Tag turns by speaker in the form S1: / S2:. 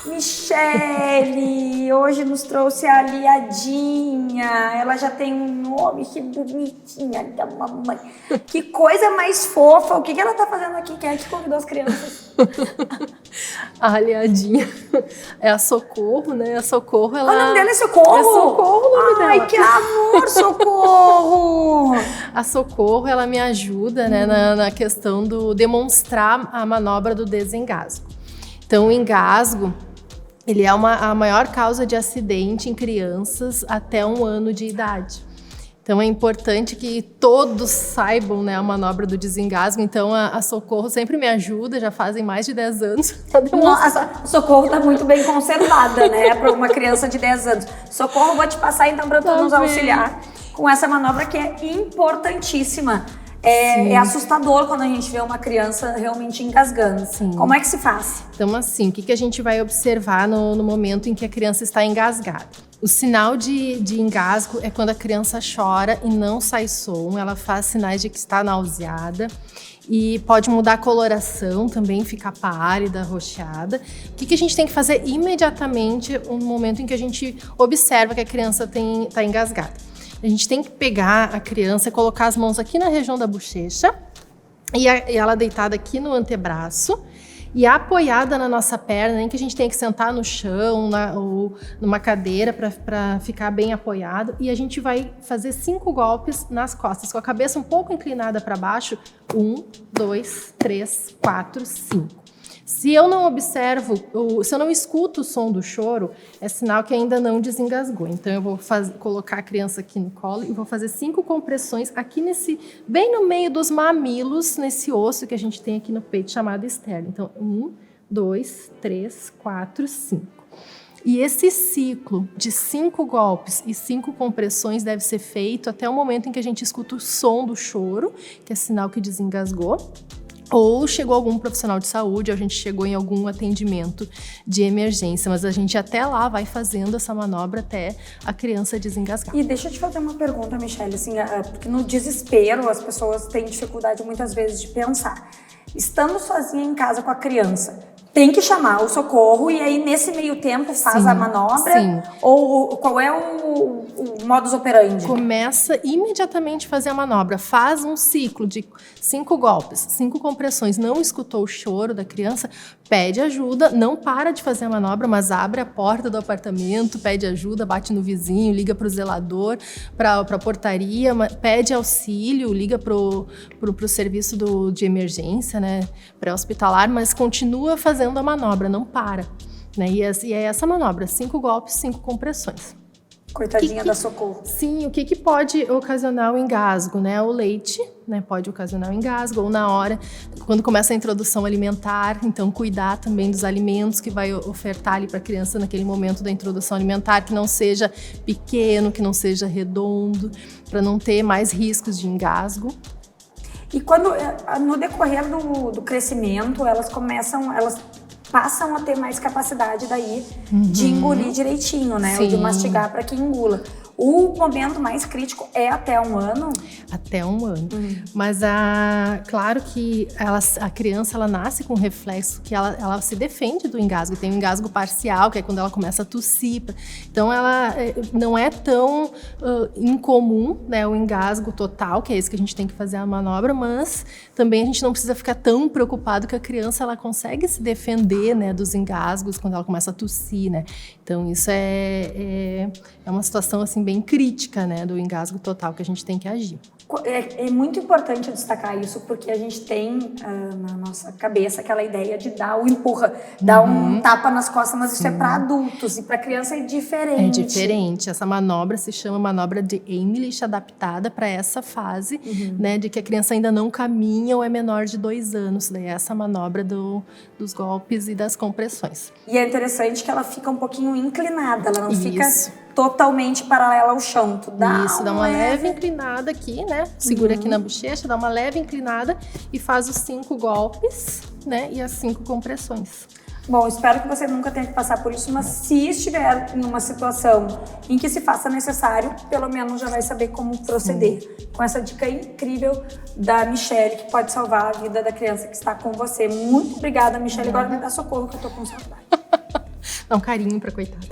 S1: Michele, hoje nos trouxe a Liadinha. Ela já tem um nome, que bonitinha da mamãe. Que coisa mais fofa. O que ela tá fazendo aqui? Quem é que convidou as crianças?
S2: A Liadinha é a Socorro, né? A Socorro, ela...
S1: O nome dela é Socorro?
S2: É Socorro o nome dela.
S1: Ai, que amor, Socorro!
S2: A Socorro, ela me ajuda, né, na questão do demonstrar a manobra do desengasgo. Então, o engasgo, ele é a maior causa de acidente em crianças até 1 ano de idade. Então, é importante que todos saibam, né, a manobra do desengasgo. Então, a Socorro sempre me ajuda, já fazem mais de 10 anos.
S1: Nossa, Socorro está muito bem conservada, né, para uma criança de 10 anos. Socorro, vou te passar então para tu nos auxiliar com essa manobra que é importantíssima. É assustador quando a gente vê uma criança realmente engasgando.
S2: Sim.
S1: Como é que se faz?
S2: Então, assim, o que a gente vai observar no momento em que a criança está engasgada? O sinal de engasgo é quando a criança chora e não sai som, ela faz sinais de que está nauseada e pode mudar a coloração também, ficar pálida, roxeada. O que a gente tem que fazer imediatamente no momento em que a gente observa que a criança está engasgada? A gente tem que pegar a criança e colocar as mãos aqui na região da bochecha e ela deitada aqui no antebraço e apoiada na nossa perna, nem que a gente tenha que sentar no chão ou numa cadeira para ficar bem apoiado. E a gente vai fazer 5 golpes nas costas, com a cabeça um pouco inclinada para baixo. 1, 2, 3, 4, 5. Se eu não observo, se eu não escuto o som do choro, é sinal que ainda não desengasgou. Então, eu vou colocar a criança aqui no colo e vou fazer 5 compressões aqui bem no meio dos mamilos, nesse osso que a gente tem aqui no peito, chamado externo. Então, 1, 2, 3, 4, 5. E esse ciclo de 5 golpes e 5 compressões deve ser feito até o momento em que a gente escuta o som do choro, que é sinal que desengasgou. Ou chegou algum profissional de saúde, ou a gente chegou em algum atendimento de emergência, mas a gente até lá vai fazendo essa manobra até a criança desengasgar.
S1: E deixa eu te fazer uma pergunta, Michele, assim, porque no desespero as pessoas têm dificuldade muitas vezes de pensar. Estando sozinha em casa com a criança, tem que chamar o socorro e aí nesse meio tempo faz a manobra?
S2: Sim.
S1: Ou qual é o modus operandi?
S2: Começa imediatamente a fazer a manobra, faz um ciclo de 5 golpes, 5 compressões, não escutou o choro da criança, pede ajuda, não para de fazer a manobra, mas abre a porta do apartamento, pede ajuda, bate no vizinho, liga para o zelador, para a portaria, pede auxílio, liga para o serviço de emergência, né, pré-hospitalar, mas continua fazendo a manobra, não para. Né? E é essa manobra, 5 golpes, 5 compressões.
S1: Coitadinha da Socorro.
S2: Sim, o que pode ocasionar o engasgo, né? O leite, né? Pode ocasionar o engasgo, ou na hora, quando começa a introdução alimentar, então cuidar também dos alimentos que vai ofertar ali para a criança naquele momento da introdução alimentar, que não seja pequeno, que não seja redondo, para não ter mais riscos de engasgo.
S1: E quando, no decorrer do crescimento, elas passam a ter mais capacidade daí de engolir direitinho, né?
S2: Sim.
S1: Ou de mastigar para que engula. O momento mais crítico é até 1 ano?
S2: Até 1 ano. Mas claro que a criança ela nasce com um reflexo que ela se defende do engasgo. Tem um engasgo parcial, que é quando ela começa a tossir. Então, ela não é tão incomum, né, o engasgo total, que é esse que a gente tem que fazer a manobra, mas também a gente não precisa ficar tão preocupado que a criança ela consegue se defender, né, dos engasgos quando ela começa a tossir, né? Então, isso é uma situação assim bem crítica, né, do engasgo total que a gente tem que agir.
S1: É muito importante destacar isso, porque a gente tem na nossa cabeça aquela ideia de dar o empurra, dar um tapa nas costas, mas isso é para adultos e para criança é diferente.
S2: É diferente. Essa manobra se chama manobra de Heimlich, adaptada para essa fase, né, de que a criança ainda não caminha ou é menor de 2 anos. Daí é essa manobra dos golpes e das compressões.
S1: E é interessante que ela fica um pouquinho inclinada, ela não fica totalmente paralela ao chão. Tu dá
S2: uma leve inclinada aqui, né? Segura aqui na bochecha, dá uma leve inclinada e faz os 5 golpes, né? E as 5 compressões.
S1: Bom, espero que você nunca tenha que passar por isso, mas se estiver em uma situação em que se faça necessário, pelo menos já vai saber como proceder. Com essa dica incrível da Michele, que pode salvar a vida da criança que está com você. Muito obrigada, Michele. Agora me dá socorro, que eu tô com saudade.
S2: Dá um carinho pra coitada.